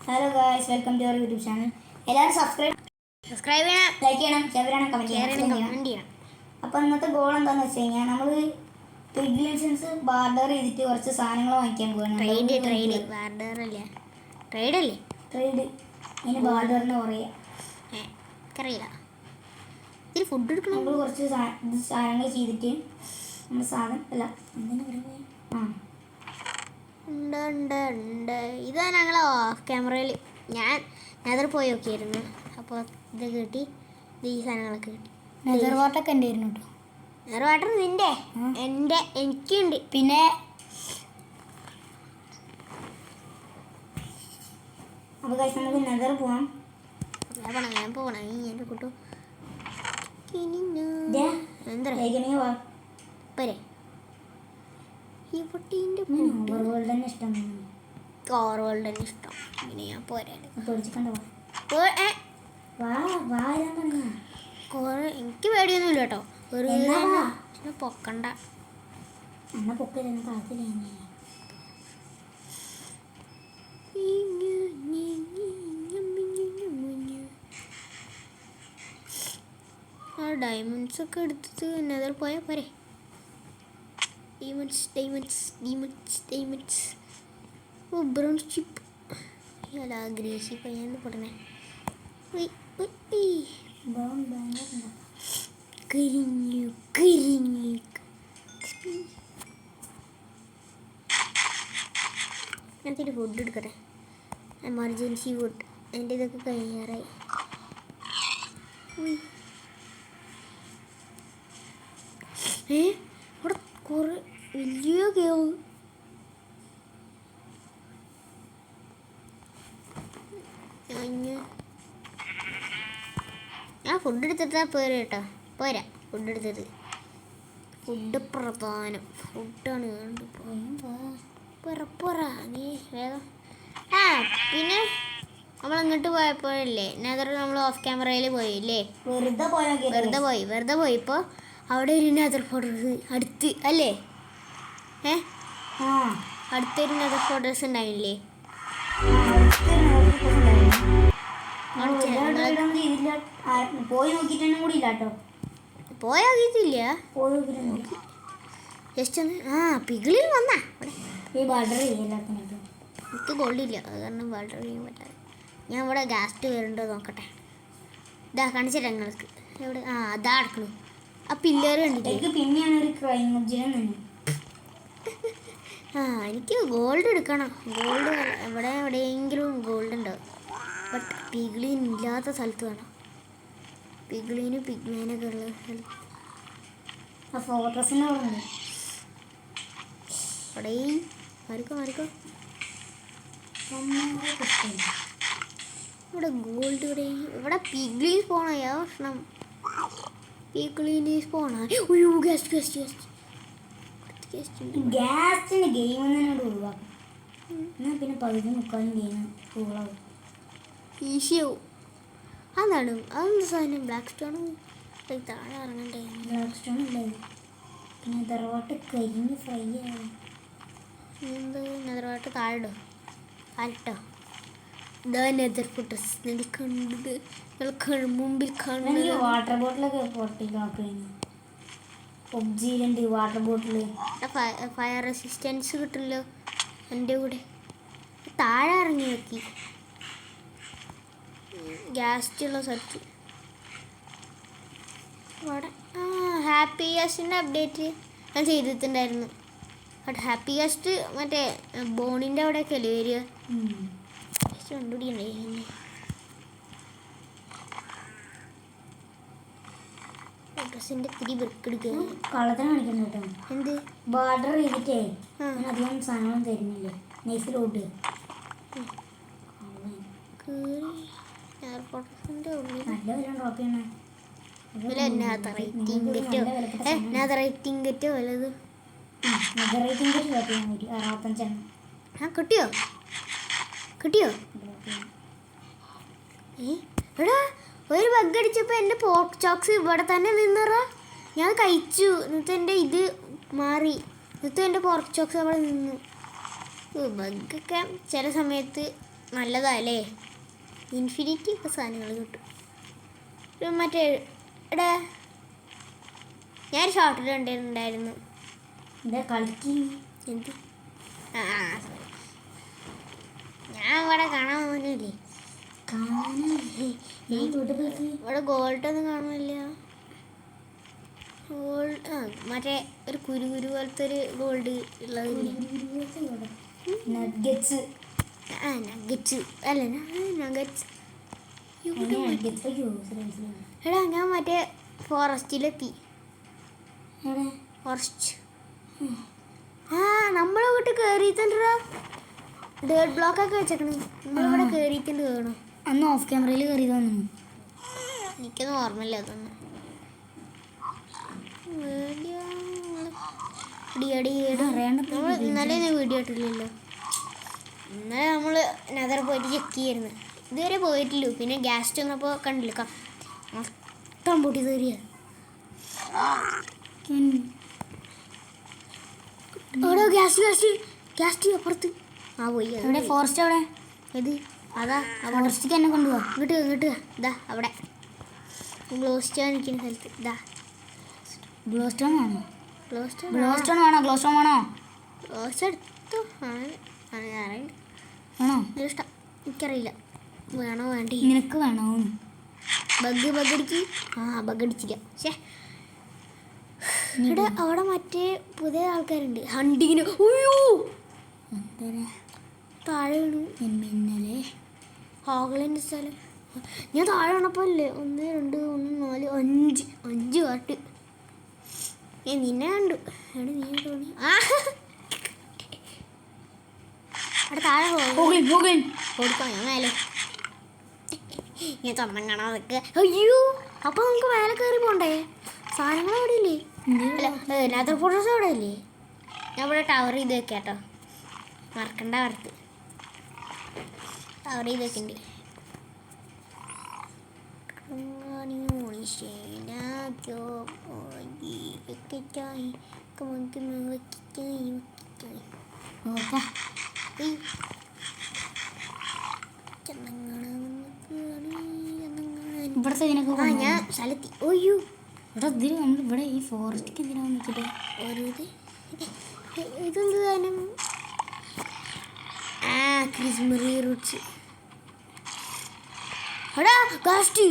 Hello guys, welcome to our YouTube channel. എല്ലാവരും subscribe ചെയ്യണം, like ചെയ്യണം, ഷെയർ ചെയ്യണം, കമൻറ്റ് ചെയ്യണം. അപ്പോൾ ഇന്നത്തെ ഗോൾ എന്താണെന്ന് വെച്ച് കഴിഞ്ഞാൽ നമ്മൾ ട്രേഡ് ലൈസൻസ് ബാർഡർ ചെയ്തിട്ട് കുറച്ച് സാധനങ്ങൾ വാങ്ങിക്കാൻ പോകണം. ട്രേഡ് ഇനി ബാർഡറിന് പറയുക അറിയില്ല. ഇതിൽ ഫുഡ് എടുക്കണം. നമ്മൾ കുറച്ച് സാധനങ്ങൾ ചെയ്തിട്ട് നമ്മൾ സാധനം അല്ല എന്തിനാ പറയുക ഉണ്ട്. ഇതാ ഞങ്ങൾ ഓഫ് ക്യാമറയിൽ ഞാൻ നെതർ പോയി നോക്കിയായിരുന്നു. അപ്പോൾ ഇത് കിട്ടി, ഈ സാധനങ്ങളൊക്കെ കിട്ടി. നെതർ വാട്ടൊക്കെ എൻ്റെ ആയിരുന്നു കേട്ടോ. നെതർ വാട്ടർ നിൻ്റെ എൻ്റെ എനിക്കുണ്ട്. പിന്നെ അപ്പോൾ കഴിച്ച് നമുക്ക് നെതർ പോവാം. ഞാൻ പോകണം എൻ്റെ കൂട്ടു എന്താ പോരെ ഈ പൊട്ടീൻ്റെ ഓവർവേൾഡ് ഇഷ്ടം. ഓവർവേൾഡ് തന്നെ ഇഷ്ടം. പിന്നെ ഞാൻ പോരാ എനിക്ക് പേടിയൊന്നുമില്ല കേട്ടോ. വെറുതെ പൊക്കണ്ട. എന്നാ പൊക്ക താത്തില്ല. ആ ഡയമണ്ട്സ് ഒക്കെ എടുത്തിട്ട് നെതർ പോയാൽ പോരെ. ഡയമണ്ട്സ് ഓ ബ്രൗൺ ഷിപ്പ് അല്ല ഗ്രേ ഷിപ്പ് ഞാൻ പറഞ്ഞേ. കരിഞ്ഞു ഞാൻ തിരി ഫുഡ് എടുക്കട്ടെ. എമർജൻസി ഫുഡ് എൻ്റെ ഇതൊക്കെ കഴിയാറായി. ഇവിടെ കുറേ വലിയ കേവ്. ഞാൻ ഫുഡ് എടുത്തിട്ടാ പോരാ കേട്ടോ. പോരാ ഫുഡ് എടുത്തത്. ഫുഡ് പ്രധാനം. ഫുഡാണ് വേണ്ട. നീ വേഗം. പിന്നെ നമ്മൾ അങ്ങോട്ട് പോയപ്പോഴല്ലേ നെതർ നമ്മൾ ഓഫ് ക്യാമറയിൽ പോയില്ലേ. വെറുതെ പോയി ഇപ്പോൾ അവിടെ ഒരു നെതർ ഫോട്ടോസ് അടുത്ത് അല്ലേ. അടുത്തൊരു നെതർ ഫോട്ടോസ് ഉണ്ടായില്ലേ. പോയി നോക്കിയിട്ടില്ല. ജസ്റ്റ് ഒന്ന് പിഗിളിൽ വന്നാ എനിക്ക് ഗോൾഡില്ല, അത് കാരണം ബാർഡർ ചെയ്യാൻ പറ്റാതെ. ഞാൻ ഇവിടെ ഗാസ്റ്റ് വരുന്നുണ്ടോ നോക്കട്ടെ. ഇതാ കാണിച്ചിട്ട് ഞങ്ങൾക്ക് എവിടെ. അതാ അടക്കണു. ആ പില്ലർ കണ്ടിട്ട് എനിക്ക് ഗോൾഡ് എടുക്കണം. ഗോൾഡ് എവിടെയെങ്കിലും ഗോൾഡ് ഉണ്ടാവും. ബട്ട് പിഗ്ലീൻ ഇല്ലാത്ത സ്ഥലത്ത് വേണം. പിഗ്ലീനും പിഗ്മേനൊക്കെ ഉള്ള സ്ഥലത്ത്. അവിടെ മാറിക്കോ. ഇവിടെ ഗോൾഡ് ഇവിടെ പിഗ്ലീൻ പോണോ പ്രശ്നം. പിഗ്ലീനീസ് പോണ ഗ്യാസിന് ഗെയിം ഒഴിവാക്കും. എന്നാൽ പിന്നെ പകുതി മുക്കാലും ഗെയിം കൂളാവും, ഈസിയാവും. അതാണ് അതെന്ത് സാധനം. ബ്ലാക്ക് സ്റ്റോൺ താഴെ ഇറങ്ങണ്ടേ. ബ്ലാക്ക് സ്റ്റോൺ അല്ലേ. പിന്നെ നെതർവാട്ട് കരിഞ്ഞ് ഫ്രൈ ആവും. എന്ത് നെതർവാട്ട് താഴെ ഇടും ആരട്ടോ. ഇതാ നെതർ ഫോട്ടോസ് കണ്ടിട്ട് മുമ്പിൽ കാണുന്നത്. വാട്ടർ ബോട്ടിലൊക്കെ പൊട്ടിക്കാക്കി ഒബ്ജീലുണ്ട്. വാട്ടർ ബോട്ടിൽ ഫയർ റെസിസ്റ്റൻസ് കിട്ടില്ലോ എൻ്റെ കൂടെ. താഴെ ഇറങ്ങി നോക്കി ഗ്യാസ്റ്റുള്ള സ്ഥലത്ത്. അവിടെ ഹാപ്പി ഗാസ്റ്റിൻ്റെ അപ്ഡേറ്റ് ഞാൻ ചെയ്തിട്ടുണ്ടായിരുന്നു. ബട്ട് ഹാപ്പി ഗാസ്റ്റ് മറ്റേ ബോണിൻ്റെ അവിടെയൊക്കെ അല്ലേ വരിക. കണ്ടുപിടിക്കണ്ടേ. ഡ്രസ്സിൻ്റെ തിരി വെറുക്കെടുക്കുക. കള്ളത്തിന് കാണിക്കുന്നു കേട്ടോ. എന്ത് ബാർഡർ ചെയ്തിട്ടേ അധികം സാധനങ്ങളും തരുന്നില്ല. നൈസിലോട്ട് എയർപോർട്ടിൻ്റെ ഉള്ളിൽ നല്ല വില ഡ്രോപ്പ് ചെയ്യണം. റേറ്റിംഗ് വല്ലത് കിട്ടിയോ എടാ. ഒരു ബഗ് അടിച്ചപ്പോൾ എൻ്റെ പോർക്ക് ചോക്സ് ഇവിടെ തന്നെ നിന്നറ. ഞാൻ കഴിച്ചു. എന്നിട്ട് എൻ്റെ ഇത് മാറി. എന്നിട്ട് എൻ്റെ പോർക്ക് ചോക്സ് അവിടെ നിന്നു. ബഗ്ഗൊക്കെ ചില സമയത്ത് നല്ലതല്ലേ, ഇൻഫിനിറ്റി ഒക്കെ സാധനങ്ങൾ കിട്ടും. മറ്റേ എടാ ഞാൻ ഷോർട്ടിൽ കണ്ടിട്ടുണ്ടായിരുന്നു. കളിക്ക് എന്ത്? sorry. ഞാൻ ഇവിടെ കാണാൻ പോകുന്നില്ലേ, ഇവിടെ ഗോൾഡ് ഒന്നും കാണുന്നില്ല. ഗോൾഡ് മറ്റേ ഒരു കുരു പോലത്തെ ഒരു ഗോൾഡ് ഉള്ളതില്ലേ, നഗറ്റ്സ്. നഗറ്റ്സ് അല്ല, നഗറ്റ്സ്. എടാ ഞാൻ മറ്റേ ഫോറസ്റ്റിലെത്തി. ഫോറസ്റ്റ് നമ്മളെ വീട്ടിൽ കയറിയിട്ടുണ്ടാ, ഡേർട്ട് ബ്ലോക്ക് ഒക്കെ വെച്ചേക്കണേ. നമ്മളിവിടെ കയറിയിട്ടുണ്ട് കാണും. അന്ന് ഓഫ് ക്യാമറയിൽ കയറി തോന്നുന്നു. എനിക്കൊന്നും ഓർമ്മയില്ല അതൊന്നും. നമ്മൾ ഇന്നലെ വീഡിയോ ഇട്ടില്ലല്ലോ. ഇന്നലെ നമ്മൾ നെതർ പോയിട്ട് ചെക്ക് ചെയ്യായിരുന്നു. ഇതുവരെ പോയിട്ടില്ലു. പിന്നെ ഗ്യാസ് ചെന്നപ്പോൾ കണ്ടില്ല, മൊത്തം പൊട്ടി കയറിയ. എവിടെ ഗ്യാസ് അപ്പുറത്ത് പോയി. എവിടെ ഫോറസ്റ്റ്? അവിടെ ഏത്? അതാ ഫോറസ്റ്റിക്ക് എന്നെ കൊണ്ടുപോവാ. ഇങ്ങോട്ട് ഇതാ അവിടെ ഗ്ലോ സ്റ്റോൺ നിൽക്കുന്ന സ്ഥലത്ത്. ഇതാ ഗ്ലോ സ്റ്റോൺ വേണോ? ഗ്ലോ സ്റ്റോൺ വേണോ? ഗ്ലോ സ്റ്റോൺ എടുത്തു. വേണോ? ഇഷ്ടം, എനിക്കറിയില്ല വേണോ വേണ്ടി. നിനക്ക് വേണോ? ബഗ് അടിച്ചില്ല. പക്ഷേ ഇവിടെ അവിടെ മറ്റേ പുതിയ ആൾക്കാരുണ്ട് ഹണ്ടിങ്ങിന്. താഴെ വീണു. ഇന്നലെ ഹോഗ്ലൻഡ് സ്ഥലം ഞാൻ താഴെ വന്നപ്പോൾ അല്ലേ 1 2 3 4 5 കാട്ട്. നിന്നെ കണ്ടു. എവിടെ നീ തോന്നി? അവിടെ താഴെ ഓടിക്കോ. ഞാൻ മേലെ ഞാൻ തുറന്നം കാണാൻ നിൽക്കുക. അയ്യോ, അപ്പൊ നമുക്ക് മേലെ കയറി പോണ്ടേ? സാധനങ്ങൾ അവിടെ ഇല്ലേ? അല്ല നെതർ ഫോർട്രസ് അവിടെ ഇല്ലേ? ഞാൻ ഇവിടെ ടവർ ചെയ്ത് വെക്കാട്ടോ, മറക്കണ്ട. വറുത്ത് ടവർ ചെയ്ത് വെക്കണ്ടേ. ഇവിടുത്തെ ഇതിനൊക്കെ ഞാൻ സ്ഥലത്തി. ഒയ്യോ ഇവിടെ ഈ ഫോറസ്റ്റിക്ക് എന്തിനാ വന്നിട്ട് ഒരു ഇതെന്ത് സാധനം? ക്രിസ്മറി റൂട്ട്സ്. എടാ ഗാസ്റ്റ്,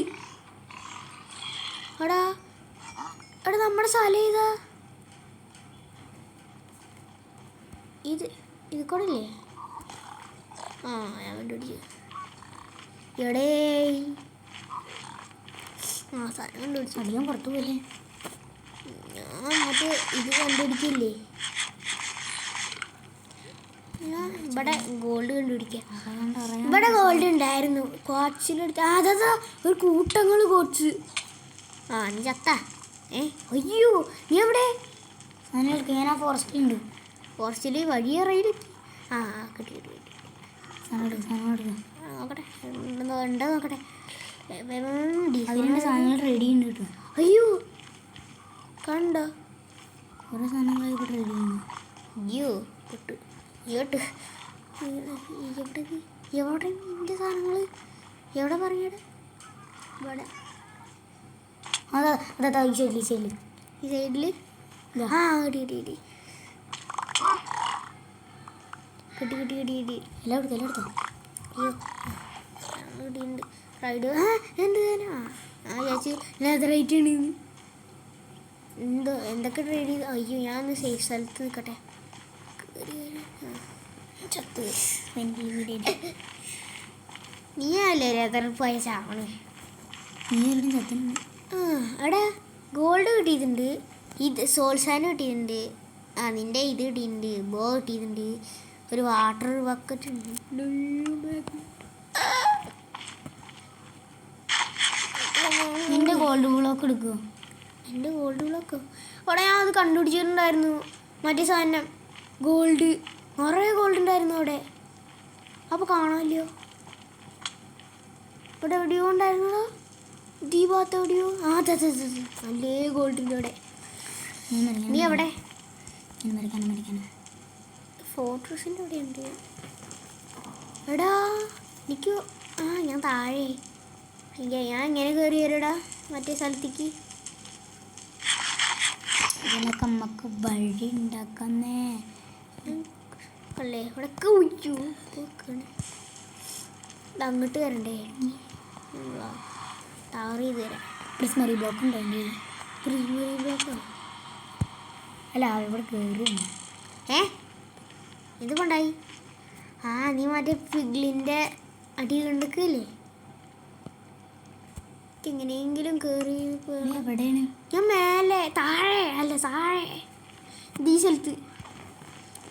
എടാ നമ്മുടെ സ്ഥലം ഇതാ. ഇത് കൂടെ ഇല്ലേ? ഞാൻ കണ്ടുപിടിച്ചു. എടേ സാധനം കണ്ടുപിടിച്ചു. അധികം പുറത്തു പോയില്ലേ? ഞാൻ മറ്റേ ഇത് കണ്ടുപിടിക്കില്ലേ, ഇവിടെ ഗോൾഡ് കണ്ടുപിടിക്കാം. ഇവിടെ ഗോൾഡ് ഉണ്ടായിരുന്നു. കോച്ചിലെടുത്ത് അതാ ഒരു കൂട്ടങ്ങൾ കോച്ച്. നീ ചത്ത. അയ്യോ നീ എവിടെ? ഞാൻ ആ ഫോറസ്റ്റിലുണ്ട്. ഫോറസ്റ്റിൽ വഴി അറിയില്ല. കിട്ടി നോക്കട്ടെ, ഉണ്ടോ നോക്കട്ടെ. അതിനുള്ള സാധനങ്ങൾ റെഡി ഉണ്ട് കേട്ടോ. അയ്യോ കണ്ടോ, കുറേ സാധനങ്ങൾ ഇവിടെ റെഡി ആണ്. അയ്യോ കിട്ടു ഇങ്ങോട്ട്. എവിടെ എൻ്റെ സാധനങ്ങൾ? എവിടെ പറഞ്ഞത്? ഇവിടെ അതാ ഈ സൈഡിൽ ഈ സൈഡിൽ. കിട്ടി എല്ലാം എടുത്തോ. അയ്യോ കിട്ടിയിട്ടുണ്ട്. റൈഡ് എന്ത് തന്നെയാ ചേച്ചി ലെതറൈറ്റ് ഉണ്ട്. എന്തൊക്കെ ട്രേഡ് ചെയ്ത്. അയ്യോ ഞാനൊന്ന് സേഫ് സ്ഥലത്ത് നിൽക്കട്ടെ. ചത്ത് നീയല്ലേ ലെതറിൽ പോയ ചാവണേ. എടാ ഗോൾഡ് കിട്ടിയിട്ടുണ്ട്, ഇത് സോൾസാനും കിട്ടിയിട്ടുണ്ട്. നിൻ്റെ ഇത് കിട്ടിയിട്ടുണ്ട്, ബോ കിട്ടിയിട്ടുണ്ട്, ഒരു വാട്ടർ ബക്കറ്റ് ഉണ്ട്. നിന്റെ ഗോൾഡ് ബ്ലോക്ക് എടുക്കുമോ? എൻ്റെ ഗോൾഡ് ബ്ലോക്കോ? അവിടെ ഞാൻ അത് കണ്ടുപിടിച്ചിട്ടുണ്ടായിരുന്നു. മറ്റേ സാധനം ഗോൾഡ്, നിറയെ ഗോൾഡ് ഉണ്ടായിരുന്നു അവിടെ. അപ്പോൾ കാണാമല്ലോ. ഇവിടെ എവിടെയോ ഉണ്ടായിരുന്നോ? ഈ ഭാഗത്ത് എവിടെയോ. അതെ നല്ല ഗോൾഡിൻ്റെ അവിടെ. നീ എവിടെ? ഫോർട്രസിൻ്റെ അവിടെ ഉണ്ട്. എടാ എനിക്ക് ഞാൻ താഴെ ഞാൻ ഇങ്ങനെ കയറി വരടാ മറ്റേ സ്ഥലത്തേക്ക്. ഇതിനൊക്കെ നമുക്ക് വഴി ഉണ്ടാക്കുന്നേ അല്ലേ ഇവിടെയൊക്കെ ഉയ്യോ അങ്ങോട്ട് വരണ്ടേ ടവർ ചെയ്ത് തരാം. പ്രിസ്മറി ബ്ലോക്ക് ഉണ്ടെങ്കിൽ പ്രിസ്മറി ബ്ലോക്കോ അല്ല ഇവിടെ കയറി എന്തുകൊണ്ടായി? നീ മറ്റേ പിഗ്ലിൻ്റെ അടി കണ്ടിക്കില്ലേ? എങ്ങനെയെങ്കിലും കയറി എവിടെയാണ്? ഞാൻ മേലെ താഴെ ഈ സ്ഥലത്ത്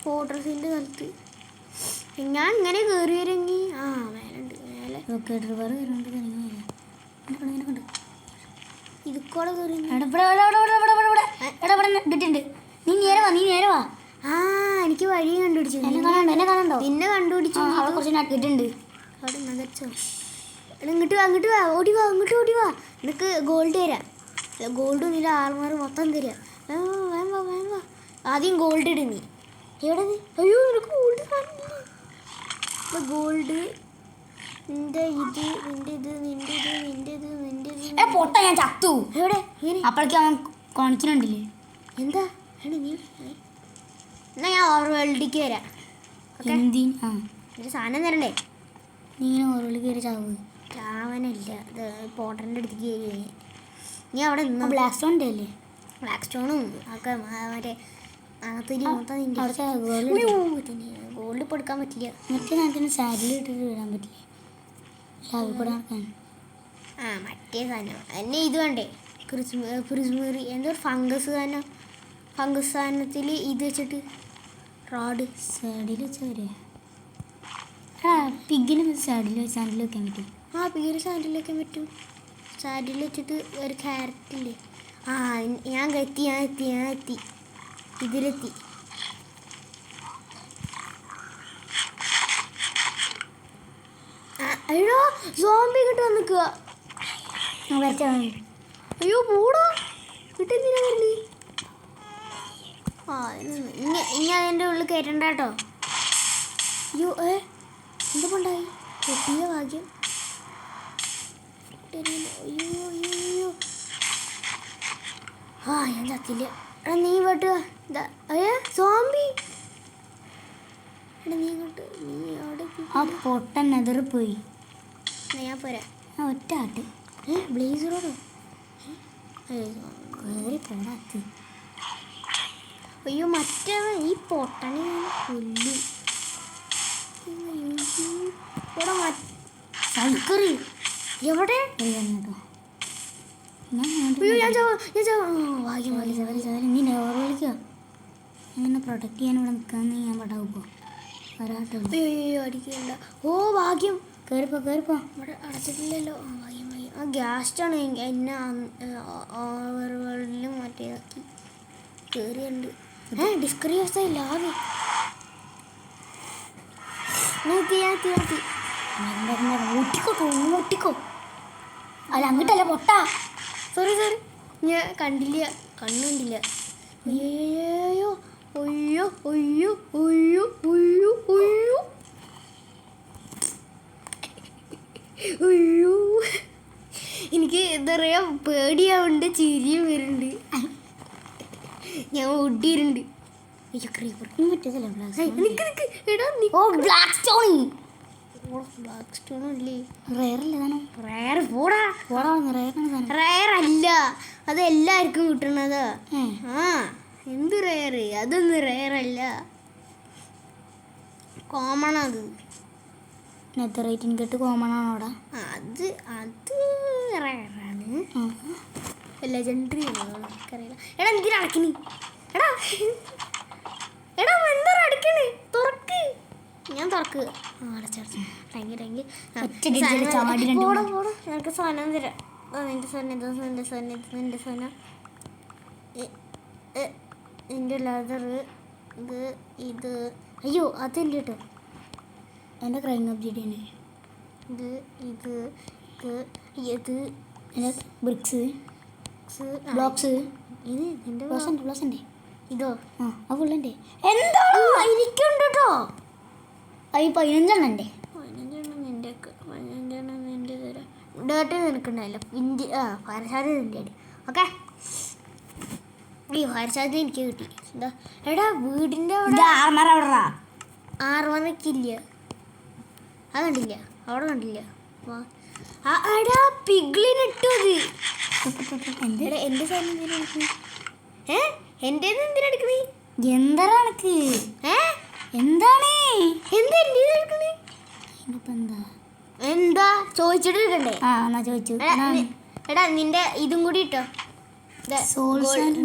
ഫോട്ടോസിൻ്റെ സ്ഥലത്ത് ഞാൻ ഇങ്ങനെ കയറി വരെങ്കിൽ മേലുണ്ട് മേലെ ഡ്രൈവർ വരുന്നുണ്ട്. ഇത് കൂടെ കയറി ഇട്ടിട്ടുണ്ട്. നീ നേരെ വാ. എനിക്ക് വഴി കണ്ടുപിടിച്ചു. എന്നെ കാണണ്ടോ? പിന്നെ കണ്ടുപിടിച്ചു. കുറച്ച് നട്ടിട്ടുണ്ട്. അവിടെ നഗച്ചോ ഇങ്ങോട്ട് വാ ഓടി വാ നിനക്ക് ഗോൾഡ് തരാം. ഗോൾഡ് നിന്റെ ആൾമാർ മൊത്തം തരാം. വേഗം വാ. ആദ്യം ഗോൾഡ് ഇടും നീ. എവിടെ അയ്യോ നിനക്ക് ഗോൾഡ് ഗോൾഡ് നിന്റെ പൊട്ട ഞാൻ ചത്തു. എവിടെ അപ്പോഴേക്കും അവൻ കാണിക്കുന്നുണ്ടല്ലേ? എന്താ നീ എന്നാ ഞാൻ ഓവർ വേൾഡിലേക്ക് വരാം. ഒരു സാധനം തരണ്ടേ? നീ ഇങ്ങനെ ഓരോളിൽ കയറി ചാവനല്ല ഇത് പോട്ടറിൻ്റെ അടുത്തേക്ക് കയറി. നീ അവിടെ നിന്ന് ബ്ലാക്ക് സ്റ്റോണിൻ്റെ അല്ലേ? ബ്ലാക്ക് സ്റ്റോണും ഒക്കെ മറ്റേ ഗോൾഡ് ഇപ്പോൾ എടുക്കാൻ പറ്റില്ല. മറ്റേ നടക്കുന്ന സാരിൽ ഇട്ടിട്ട് വിടാൻ പറ്റില്ല. കൂടെ നടക്കാൻ മറ്റേ സാധനം എന്നെ ഇത് വേണ്ടേ? പ്രിസ്മറി എന്തോ ഫംഗസ് സാധനത്തിൽ ഇത് വെച്ചിട്ട് റോഡ് സാഡിൽ വെച്ച് വരിക. പിഗിന് സാഡിൽ വെക്കാൻ പറ്റും. പിഗിന് സാഡിൽ വെക്കാൻ പറ്റും. സാഡിൽ വെച്ചിട്ട് ഒരു ക്യാരറ്റ് ഇല്ലേ? ഞാൻ എത്തി ഇതിലെത്തി. അയ്യോ സോംബി ഇങ്ങോട്ട് വന്നിക്കുക. അയ്യോ പൂടാ കിട്ടുന്നില്ല വരണി. ഇനി അതിൻ്റെ ഉള്ളിൽ കയറ്റണ്ട കേട്ടോ. അയ്യോ എന്താ ഉണ്ടായി? കിട്ടിയ ഭാഗ്യം. അയ്യോ ഞാൻ ചത്തില്ല. നീ വെട്ടുക. സോംബി നീ ഇങ്ങോട്ട് നീ അവിടെ പൊട്ടൻ നെതറി പോയി. ഞാൻ പോരാ. ഒറ്റ ആട്ട് ബ്ലേസറോടോ കയറി പോടാത്ത്. അയ്യോ മറ്റവൻ ഈ പൊട്ടനെ ഞാൻ കൊല്ലും. സൈക്കറി എവിടെ? കേട്ടോ നീ നെവർ വിളിക്കുക. അങ്ങനെ പ്രൊട്ടക്ട് ചെയ്യാൻ ഇവിടെ നിൽക്കാന്ന് ഞാൻ പടാവുമ്പോൾ വരാട്ടോ. അയ്യോ അടിക്കണ്ട. ഭാഗ്യം. കയറിപ്പോ ഇവിടെ അടച്ചിട്ടില്ലല്ലോ. ഭാഗ്യം. ഗ്യാസ്റ്റാണ് എന്നെ ഓവറുകളിലും മറ്റേതാക്കി കയറിയുണ്ട്. ഡിസ്കറി അവസ്ഥയില്ല. ഊട്ടിക്കോ. അല്ല അങ്ങോട്ടല്ല പൊട്ടാ. സോറി ഞാൻ കണ്ടില്ല. കണ്ടില്ല. അയ്യോ എനിക്ക് എന്താ പറയാ പേടിയാവുന്നുണ്ട്. ചിരിയും വരുന്നുണ്ട്. ഞാൻ ഓടിയിട്ടുണ്ട്. ബ്ലാക്ക് സ്റ്റോൺ അല്ലേ? റയർ അല്ല, അത് എല്ലാവർക്കും കിട്ടണതാ. എന്ത് റയർ? അതൊന്നും റയർ അല്ല, കോമൺ. അത് നെതറൈറ്റിൻ കെട്ട് കോമൺ ആണോടാ? അത് റയറാണ്. ലെജൻഡറി അറിയില്ല. എടാ എന്തിനാ അടക്കണി? എടാ എന്താ അടക്കണേ? തുറക്ക്. ഞാൻ തുറക്ക്. അടച്ചടച്ചു. നിനക്ക് സാധനം തരാം. നിന്റെ സാധനം നിന്റെ ലെതർ ഇത് അയ്യോ അതെൻ്റെ കേട്ടോ. എൻ്റെ ക്രൈം ഒബ്ജക്റ്റാണ് ഇത് ബ്രിക്സ് ബ്ലോക്സ്. ഇത് നിന്റെ ബ്ലോസിൻ്റെ ഇതോ? ആ ഫുള്ളിൻ്റെ എന്താ എനിക്കുണ്ട് കേട്ടോ. അത് 15 എൻ്റെ നിനക്ക് എൻ്റെ തരാം. ഡേർട്ട് നിനക്കുണ്ടായില്ല. ഫയർചാർജ് നിൻ്റെ ഓക്കെ. ഈ ഫയർചാർജ് എനിക്ക് കിട്ടി. എന്താ എടാ വീടിൻ്റെ അവിടെ ആർമറക്കില്ല. അത് കണ്ടില്ല, അവിടെ കണ്ടില്ല. എടാ പിഗ്ലിനിട്ടു അത്. എൻ്റെ സാധനം എന്തിനാ എടുക്കുന്നത്? എൻ്റെ എന്തിനാ എടുക്കുന്നത്? എന്താണ് എന്താണ് എന്താ എൻ്റെ എടുക്കുന്നത്? എന്താ ചോദിച്ചിട്ട് എടുക്കണ്ടേ? എന്നാ ചോദിച്ചു. എടാ നിന്റെ ഇതും കൂടി ഇട്ടോ.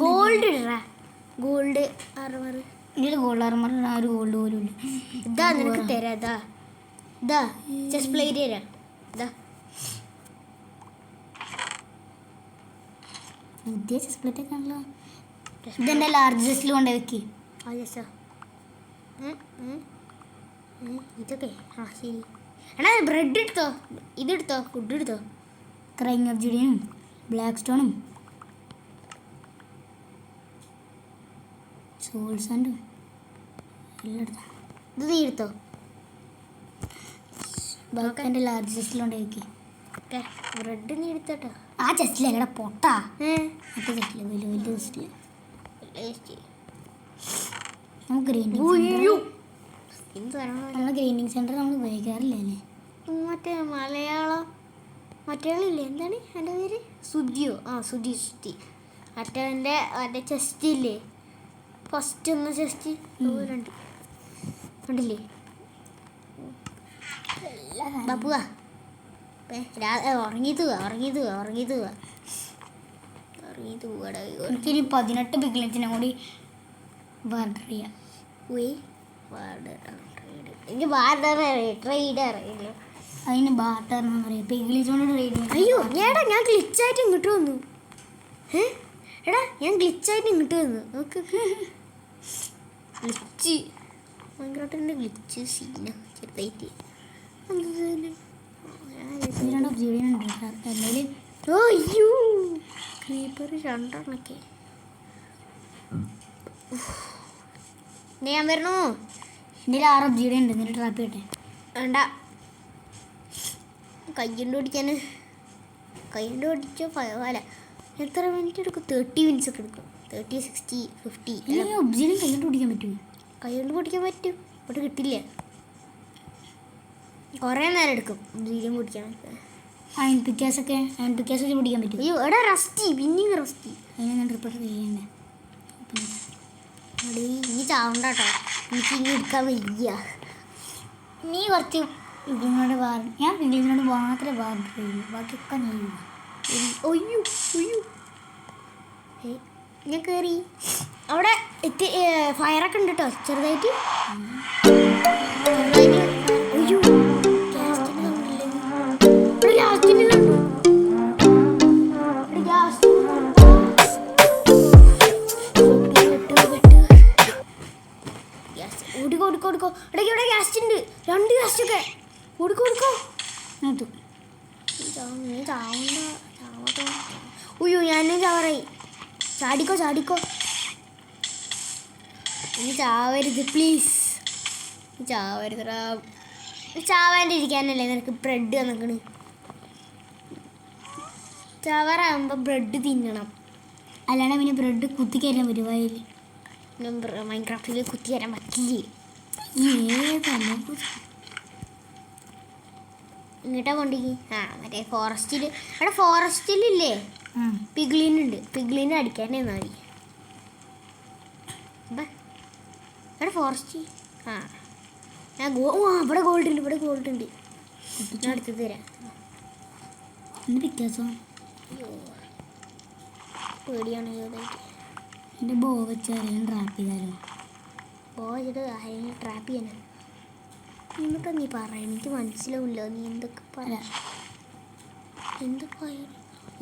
ഗോൾഡ് ഇടറാ. Gold armour. ഇതിൽ ഗോൾഡ് ആർമർ ഒരു ഗോൾഡ് പോലും ഇല്ല. ഇതാ നിനക്ക് തരാം. ഇതാ ചെസ്റ്റ് പ്ലേറ്റ് തരാം. ഇതാ പുതിയ ചെസ്റ്റ് പ്ലേറ്റ് ഒക്കെ ആണല്ലോ. ഇതെൻ്റെ ലാർജസ്റ്റിൽ കൊണ്ട് വെക്കി. ഇതൊക്കെ ശരി. എടാ ബ്രെഡ് എടുത്തോ, ഇതെടുത്തോ, ഫുഡ് എടുത്തോ. ക്രൈം ഒബ്സിഡിയനും ബ്ലാക്ക് സ്റ്റോണും സോൾ സാൻഡും എല്ലാം എടുത്തോ. ഇത് നീ എടുത്തോ. ബാക്കി എൻ്റെ ലാർജസ്റ്റിൽ കൊണ്ട് വെക്കി. ഓക്കെ ബ്രെഡ് നീ എടുത്തോട്ടോ. ആ ചെസ്റ്റിലല്ലടാ പൊട്ടാ. മറ്റേ ചെസ്റ്റില് വലിയ വലിയ ചെസ്റ്റില് നമുക്ക് ഗ്രൈൻഡിങ് സെൻറ്റർ നമ്മൾ ഉപയോഗിക്കാറില്ല അല്ലേ? മറ്റേ മലയാളം മറ്റേളില്ലേ, എന്താണ് എൻ്റെ പേര്? സുധിയോ? സുധി. മറ്റേ ചെസ്റ്റ് ഇല്ലേ, ഫസ്റ്റ് ഒന്ന് ചെസ്റ്റ് രണ്ട് കണ്ടില്ലേ? ബാപ്പുവാ ഉറങ്ങിയത് എനിക്കിനി 18 പിഗ്ലിൻസിനെ കൂടി ബാർഡർ ചെയ്യാം. എനിക്ക് ബാർഡർ ട്രേഡ് അറിയില്ല. അതിന് ബാർട്ടർ എന്ന് പറയും. പിഗ്ലിൻസ് കൊണ്ട് ട്രേഡ് ചെയ്യാം. അയ്യോ എടാ ഞാൻ ഗ്ലിച്ചായിട്ട് ഇങ്ങോട്ട് വന്നു. ഞാൻ ഗ്ലിച്ചായിട്ട് ഇങ്ങോട്ട് വന്നു. നോക്ക് ഗ്ലിച്ച് ഭയങ്കരമായിട്ട് ഗ്ലിച്ച് സീന ചെറുതായിട്ട്. അയ്യോ ക്രീപ്പർ രണ്ടെണ്ണൊക്കെ. ഞാൻ വരണോ? എൻ്റെ 6 ഒബ്സിഡിയൻ ഉണ്ട്. എന്നിട്ട് ട്രാപ്പ് ചെയ്യട്ടെ? വേണ്ട, കയ്യുണ്ട് ഓടിച്ചോ അല്ല. എത്ര മിനിറ്റ് എടുക്കും? 30 മിനിറ്റ്സ് ഒക്കെ എടുക്കും. 30, 60, 50. ഒബ്സിഡിയൻ കൈകൊണ്ട് പിടിക്കാൻ പറ്റുമോ? കൈകൊണ്ട് പൊടിക്കാൻ പറ്റും. ഇവിടെ കിട്ടില്ല, കുറേ നേരം എടുക്കും ഒബ്സിഡിയൻ പൊടിക്കാൻ. അയൺ പിക്കാസ് ഒക്കെ പിടിക്കാൻ പറ്റും. അയ്യോ എടാ റസ്റ്റി, പിന്നെയും റസ്റ്റി. അതിനെ ഞാൻ റിപ്പോർട്ട് ചെയ്യണ്ടേ? ഇനി ചാവണ്ട കേട്ടോ, എനിക്ക് ഇനി എടുക്കാൻ വയ്യ. നീ കുറച്ച് ഇതിനോട് ഞാൻ പിഗ്ലിൻസിനോട് മാത്രമേ ബാർഡർ ചെയ്യുള്ളൂ, ബാക്കിയൊക്കെ നീ ചെയ്യും. ഒയ്യോ ഞാൻ കയറി അവിടെ എത്തി. ഫയറൊക്കെ ഉണ്ട് കേട്ടോ ചെറുതായിട്ട്. അയ്യോ ഓടിക്കോ ഇടയ്ക്ക് ഇവിടെ ഗ്യാസ്റ്റ് ഉണ്ട്, 2 ഗ്യാസ്റ്റൊക്കെ. ഓടിക്കോ നീ ചാവണ്ട. ഉയ്യോ ഞാനും ചാവറായി. ചാടിക്കോ നീ ചാവരുത് പ്ലീസ്. ചാവരുതടാ. ചാവാണ്ടിരിക്കാനല്ലേ നിനക്ക് ബ്രെഡ് തന്നിക്കണ്. ചാവറാകുമ്പോൾ ബ്രെഡ് തിന്നണം, അല്ലാണ്ട് പിന്നെ ബ്രെഡ് കുത്തി കയറ്റാൻ പറ്റും വയലിൽ. മൈൻക്രാഫ്റ്റിൽ കുത്തി തരാൻ പറ്റില്ലേ? ഇങ്ങോട്ടാ കൊണ്ടിക്ക്. മറ്റേ ഫോറസ്റ്റിൽ. അവിടെ ഫോറസ്റ്റിലില്ലേ പിഗ്ലിനുണ്ട്. പിഗ്ലിനെ അടിക്കാനേ മതി. ഇവിടെ ഫോറസ്റ്റ്. ഞാൻ ഇവിടെ ഗോൾഡ് ഉണ്ട്. ഞാൻ അടുത്ത് തരാം. പേടിയാണ് ചെറുതായിട്ട്. എൻ്റെ ബോ വെച്ച് ആരെയും ട്രാപ്പ് ചെയ്താലോ? ബോ വെച്ചിട്ട് ആരെയും ട്രാപ്പ് ചെയ്യാനാ? എന്നിട്ട് നീ പറയാം, എനിക്ക് മനസ്സിലാവില്ല നീ എന്തൊക്കെ പറയാ. എന്തൊക്കെ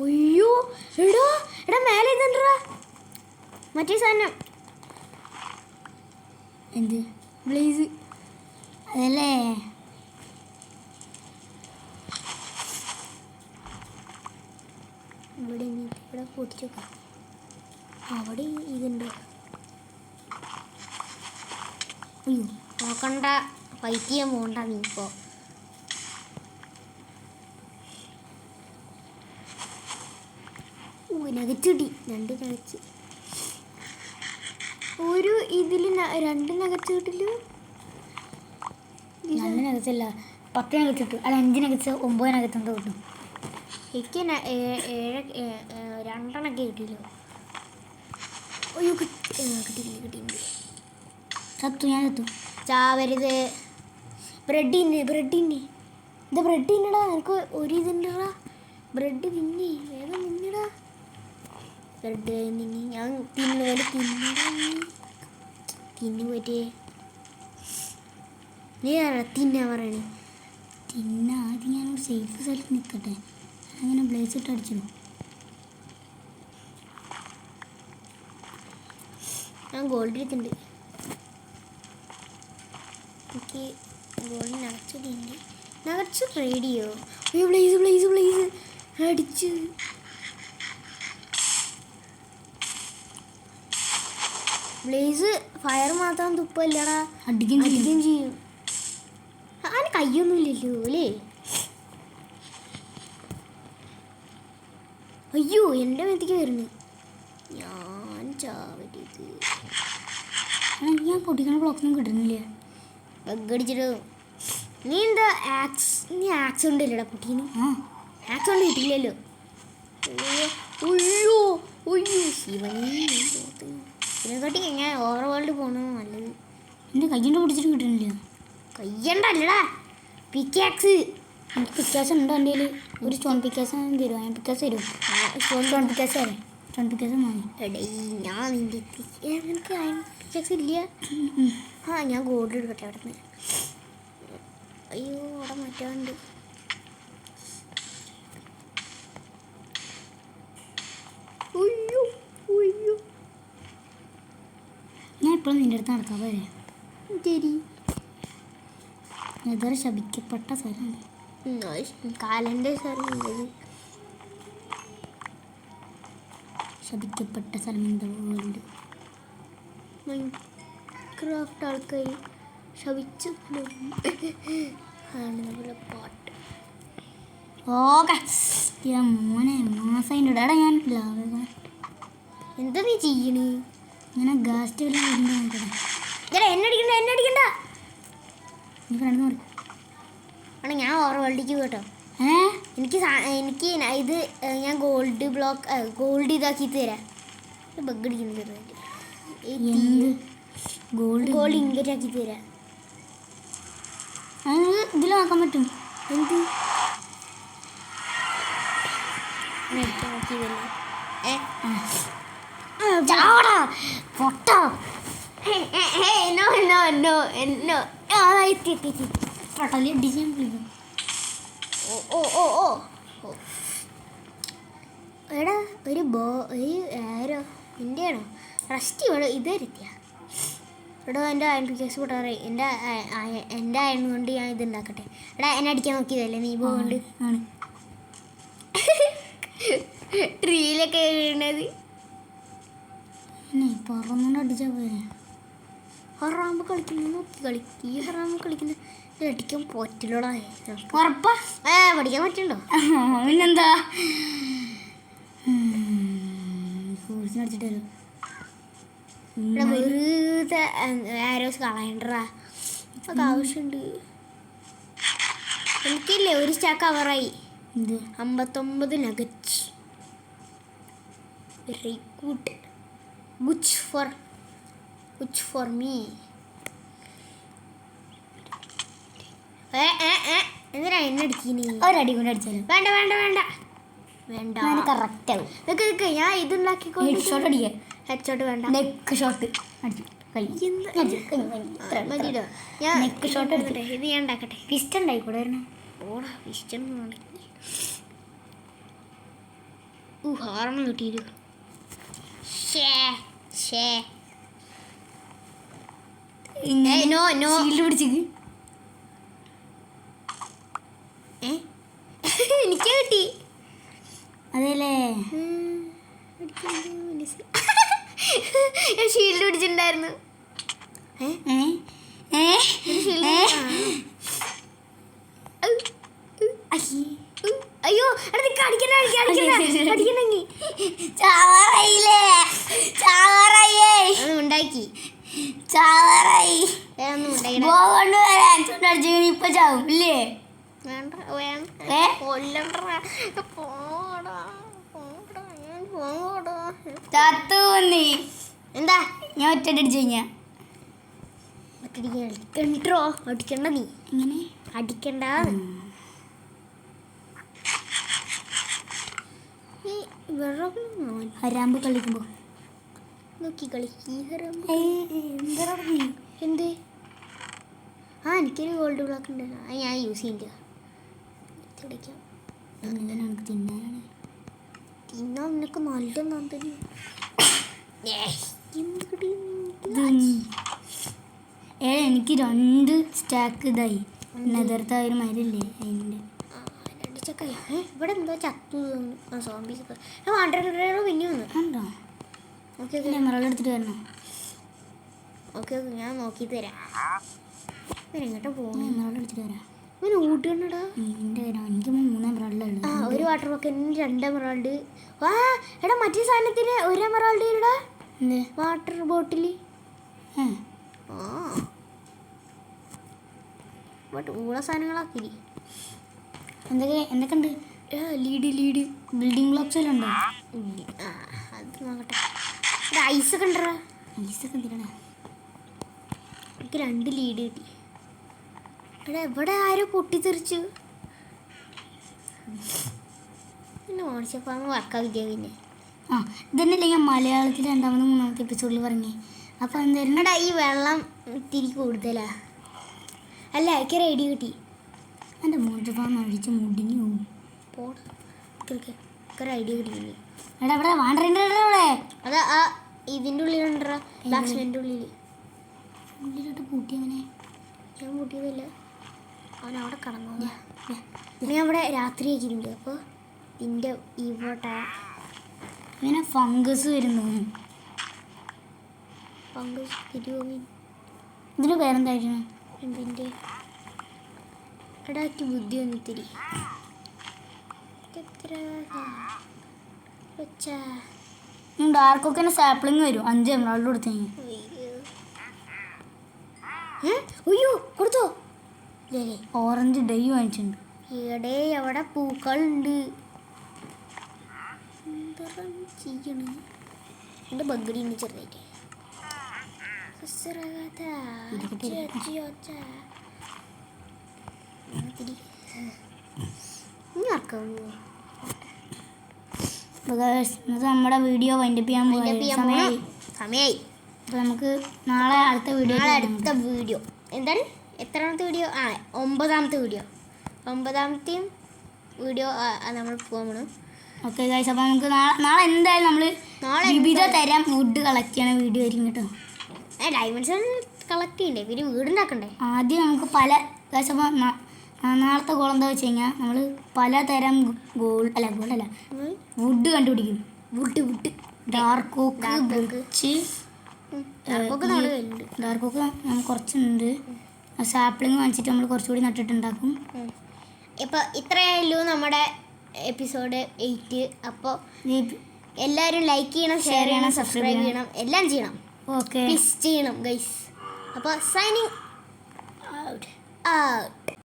അയ്യോ എടാ മേലെ ഇതെന്താ മറ്റേ സാധനം? എന്ത് ബ്ലേസ്? അതല്ലേ ഇവിടെ പൊട്ടിച്ചോക്കാം. അവിടെ ഇതുണ്ട്. നോക്കണ്ട, ഫൈറ്റ് ചെയ്യാൻ പോകണ്ട നീ ഇപ്പോൾ. നഗറ്റ് കിട്ടി. 2 നഗറ്റ്. ഒരു ഇതിൽ 2 നഗറ്റ് കിട്ടില്ല. 2 നഗറ്റ്സ് അല്ല 10 നഗറ്റ്സ് കിട്ടും. അല്ല 5 നഗറ്റ്സ് 9 നഗറ്റ്സ് എന്തോ കിട്ടും. എനിക്ക് 2 കിട്ടിയില്ല. അയ്യോ കിട്ടിയിട്ടുണ്ട്. ചത്തു, ഞാൻ ചത്തു. ചാവരുത്. ബ്രെഡിന് ഇത് ബ്രെഡ് തിന്നടാ. എനിക്ക് ഒരു ഇതുണ്ടടാ. ബ്രെഡ് തിന്നി വേഗം തിന്നടാ. ബ്രെഡ് തിന്നി ഞാൻ തിന്നുപോലെ തിന്നു പോയിട്ടേ. നീ തിന്നാ പറയണേ. ആദ്യം ഞാൻ സേഫ് സ്ഥലത്ത് നിൽക്കട്ടെ. അങ്ങനെ ബ്ലേസ് ഇട്ട് അടിച്ചു. ഞാൻ ഗോൾഡ് എടുത്തിട്ടുണ്ട്. എനിക്ക് ഗോൾഡ് നഗറ്റ്സ് ട്രേഡ് ചെയ്യോ? അയ്യോ ബ്ലേസ് അടിച്ച്. ബ്ലേസ് ഫയർ മാത്രം തുപ്പല്ലടാ, അടിക്കുകയും ചെയ്യും. അങ്ങനെ കയ്യൊന്നുമില്ലല്ലോ അല്ലേ? അയ്യോ എൻ്റെ മേത്തേക്ക് വരുന്നു. ഞാൻ ചാവരുത്. ഞാൻ പൊട്ടിക്കണ ബ്ലോക്കൊന്നും കിട്ടുന്നില്ല. ബഗ്ഗടിച്ചിട്ട് നീ എന്താ ആക്സ് ഉണ്ടല്ലോടാ കുട്ടീന്. ആക്സ് കൊണ്ട് കിട്ടില്ലല്ലോ. അയ്യോ ഇതിനെക്കാട്ടി ഞാൻ ഓവർ വേൾഡ് പോകണോ നല്ലത്. എൻ്റെ കയ്യണ്ട പിടിച്ചിട്ട് കിട്ടുന്നില്ല. കയ്യണ്ടല്ലടാ പിക്കാക്സ്. എനിക്ക് പിക്കാസ് ഉണ്ടോ എൻ്റെ കയ്യിൽ? ഒരു സ്റ്റോൺ പിക്കാസ് തരുമോ? ഞാൻ പിക്കാസ് തരും. സ്റ്റോൺ പിക്കാസ് തരാം. സ്റ്റോൺ പിക്കാസ് മതി. ഞാൻ നിൻ്റെ എനിക്ക് പിക്കാക്സ് ഇല്ല. ഞാൻ ഗോൾഡ് എടുക്കട്ടെ അവിടെ നിന്ന്. അയ്യോ അവിടെ മറ്റുണ്ട്. ഞാൻ ഇപ്പോഴും നിൻ്റെ അടുത്ത് നടക്കാൻ പോരെ? ശരി. ഇതൊരു ശപിക്കപ്പെട്ട സ്ഥലമാണ്. കാലൻ്റെ സ്ഥലം. ശപിക്കപ്പെട്ട സ്ഥലം എന്താ വേൾഡ്? മൈൻക്രാഫ്റ്റ് ആൾക്കാർ ശപിച്ച ആണ് നമ്മുടെ പാട്ട്. ഓക്കെ മോനെ മാസമായിട്ട് ഇടാടാ. ഞാൻ എന്താ നീ ചെയ്യണേ? ഇങ്ങനെ ഗാസ്റ്റ് വല്ലതും വരുന്നുണ്ടോ നോക്കട്ടെ. എണ്ണടിക്കണ്ട നീ ഫ്രണ്ട് മാറി. ആണോ ഞാൻ ഓവർ വേൾഡിക്ക് കേട്ടോ. എനിക്ക് ഇത് ഞാൻ ഗോൾഡ് ഇതാക്കി തരാം. ബഗ് അടിക്കുന്നത് ഗോൾഡ് ഇങ്കറ്റ് ആക്കി തരാം. ഇതിൽ നോക്കാൻ പറ്റും. എന്ത് പൊട്ടോ? എടാ ഒരു ആരോ എൻ്റെയാണോ റസ്റ്റ് വേണോ? ഇത് വരുത്തിയ എടാ എൻ്റെ അയൺ പിക്കാസ് പൊട്ടാറേ. എൻ്റെ അയൺ കൊണ്ട് ഞാൻ ഇത് ഉണ്ടാക്കട്ടെ. എടാ എന്നെ അടിക്കാൻ നോക്കിയതല്ലേ നീ പോകൊണ്ട് ട്രീയിലൊക്കെ വീണത്. പറന്നുകൊണ്ട് അടിച്ചാൽ പോരെ? ഹറാമ്പ് കളിക്കുന്ന നോക്കി കളിക്കും. ഈ ഹറാമ്പ് കളിക്കുന്ന അടിക്കാൻ പറ്റില്ലടാ. ഉറപ്പാ? പഠിക്കാൻ പറ്റുണ്ടോ? പിന്നെന്താ അടിച്ചിട്ടല്ലോ. വെറുതെ ആരോസ് കളയണ്ടടാ. അതൊക്കെ ആവശ്യമുണ്ട്. എനിക്കില്ലേ ഒരു സ്റ്റാക്ക് കവറായി. 59 nuggets. Very good. Good for me. എന്തിനാ എന്നെ അടിക്കീനി? ഒരടി കൊണ്ട് അടിച്ചാലോ? വേണ്ട കറക്റ്റ് ആവും. ഞാൻ ഇതുണ്ടാക്കിക്കൊണ്ട് ഹെഡ്ഷോട്ട് അടിക്കാം. ഹെഡ്ഷോട്ട് വേണ്ട, നെക്ക് ഷോട്ട് അടിച്ചു. മതിയോ? ഞാൻ നെക്ക് ഷോട്ട് എടുക്കട്ടെ. ഇത് ഞാൻ ഉണ്ടാക്കട്ടെ. ഫിസ്റ്റ് ഉണ്ടായിക്കൂടെ? ഓടാ ഫിസ്റ്റ് ഹാറണം കിട്ടിയിരു. എനിക്ക് കിട്ടി. അതെല്ലേ ഞാൻ ഷീൽഡ് പിടിച്ചിട്ടുണ്ടായിരുന്നു. അയ്യോ ഉണ്ടാക്കി ഇപ്പൊ ചാവും ഇല്ലേ? എന്താ ഞാൻ ഒറ്റടിച്ചു കഴിഞ്ഞാ അടിക്കണ്ട നീ ഇങ്ങനെ അടിക്കണ്ട. ഹരാമ്പ് കളിക്കുമ്പോ നോക്കി കളിക്ക്. എന്ത്? എനിക്കൊരു ഗോൾഡ് ബ്ലോക്ക് ഉണ്ട്, അത് ഞാൻ യൂസ് ചെയ്യില്ല. തിന്നാൻ നിനക്ക് നല്ല താല്പര്യം. എനിക്ക് 2 സ്റ്റാക്ക് ഇതായി നെതർത്ത ഒരു മരില്ലേ അതിൻ്റെ ഇവിടെ എന്തോ ചത്തു സോംബീസ് പിന്നെ വന്നു. ഉണ്ടോ? ഓക്കെ എമറോൾഡ് എടുത്തിട്ട് വരണോ? ഓക്കെ ഞാൻ നോക്കിയിട്ട് തരാം. എങ്ങോട്ടാ പോകുന്നത്? എമറോൾഡ് എടുത്തിട്ട് വരാം. ഇവന് ഊട്ടുകണ്ടടാ. എനിക്ക് 3 എമറോൾഡുള്ളൂ. ഒരു വാട്ടർ ബക്കറ്റിന് 2 എമറാൾഡ്. എടാ മറ്റേ സാധനത്തിന് 1 എമറാൾഡ് ഇടാ. വാട്ടർ ബോട്ടിൽ ഊള സാധനങ്ങളാക്കി. എന്തൊക്കെ ഉണ്ട്? ലീഡ് ബിൽഡിംഗ് ബ്ലോക്സ് എല്ലാം ഉണ്ടോ? അത് നോക്കട്ടെ. ഐസൊക്കെ ഉണ്ടോ? ഐസൊക്കെ എന്തിനാണ്? എനിക്ക് 2 ലീഡ് കിട്ടി. എടാ എവിടെ ആരോ പൊട്ടിത്തെറിച്ചു. പിന്നെ ഓണിച്ചപ്പോൾ വർക്കാവില്ല. പിന്നെ ഇതന്നെയല്ലേ ഞാൻ മലയാളത്തിൽ 2ാമത് 3ാമത്തെ എപ്പിസോഡിൽ പറഞ്ഞേ. അപ്പോൾ എന്തായിരുന്നു? എടാ ഈ വെള്ളം ഇത്തിരി കൂടുതലാ. അല്ല എനിക്ക് ഒരു ഐഡിയ കിട്ടി. എൻ്റെ മോട്ടോഫാൻ അഴിച്ച് മുടിഞ്ഞു പോകും. ഒരു ഐഡിയ കിട്ടി. എടാ ഇവിടെ വാണ്ടറിൻ്റെ അവിടെ അതാ ആ ഇതിൻ്റെ ഉള്ളിലുണ്ടോ? ബ്ലാക്സ്മിൻ്റെ ഉള്ളിലോട്ട് പൂട്ടിയവനെ. ഞാൻ പൂട്ടിയതല്ല, അവൻ അവിടെ കടന്നു. ഞാൻ അവിടെ രാത്രി ആക്കിയിട്ടുണ്ട്. അപ്പോൾ ഇതിൻ്റെ ഇവിടെ ഇങ്ങനെ ഫംഗസ് വരുന്നു. ഫംഗസ് തിരുവോമി ഇതിന് പേരെന്തായിരുന്നു? എന്തിൻ്റെ ഇടാക്കി ബുദ്ധി ഒന്നിത്തിരി ഡാർക്കൊക്കെ സാപ്ലിങ് വരും. 5 എമറാൾഡ് കൊടുത്തു. അയ്യോ കൊടുത്തോ? ഓറഞ്ച് ഡൈ വാങ്ങിച്ചിട്ടുണ്ട്. ഇവിടെ എവിടെ പൂക്കളുണ്ട്? ചെയ്യണ എൻ്റെ ബഗ്ഗടി ഉണ്ട് ചെറുതായിട്ട്. നമ്മുടെ വീഡിയോ വൈൻഡപ്പ് ചെയ്യാൻ സമയമായി. അപ്പോൾ നമുക്ക് നാളെ അടുത്ത വീഡിയോ എന്താണ് എത്രാമത്തെ വീഡിയോ? 9ാമത്തെ വീഡിയോ. 9ാമത്തെയും വീഡിയോ നമ്മൾ പോകാൻ പോകണം. ഓക്കെ ഗൈസ്, അപ്പോൾ നമുക്ക് നാളെ എന്തായാലും നമ്മൾ വിവിധ തരം വുഡ് കളക്ട് ചെയ്യണ വീഡിയോ ആയിരിക്കും കേട്ടോ. ഡയമണ്ട്സ് കളക്ട് ചെയ്യണ്ടേ, പിന്നെ വീടുണ്ടാക്കണ്ടേ. ആദ്യം നമുക്ക് പല ഗൈസ്, അപ്പോൾ നാളത്തെ ഗോൾ എന്താ വെച്ച് കഴിഞ്ഞാൽ നമ്മൾ പലതരം വുഡ് കണ്ടുപിടിക്കും. Wood dark oak dark oak കുറച്ചുണ്ട്. സാപ്ലിങ് വാങ്ങിച്ചിട്ട് നമ്മൾ കുറച്ചുകൂടി നട്ടിട്ടുണ്ടാക്കും. ഇപ്പോൾ ഇത്രയേ നമ്മുടെ എപ്പിസോഡ് 8. അപ്പോൾ എല്ലാവരും ലൈക്ക് ചെയ്യണം, ഷെയർ ചെയ്യണം, സബ്സ്ക്രൈബ് ചെയ്യണം, എല്ലാം ചെയ്യണം. ഓക്കെ, ചെയ്യണം ഗൈസ്. അപ്പോൾ സൈനിങ് ഔട്ട്.